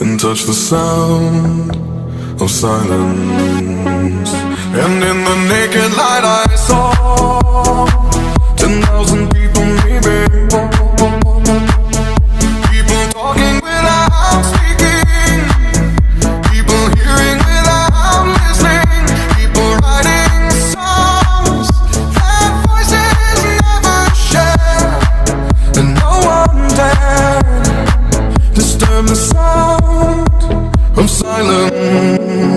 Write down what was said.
and touch the sound of silence. And in the naked light I saw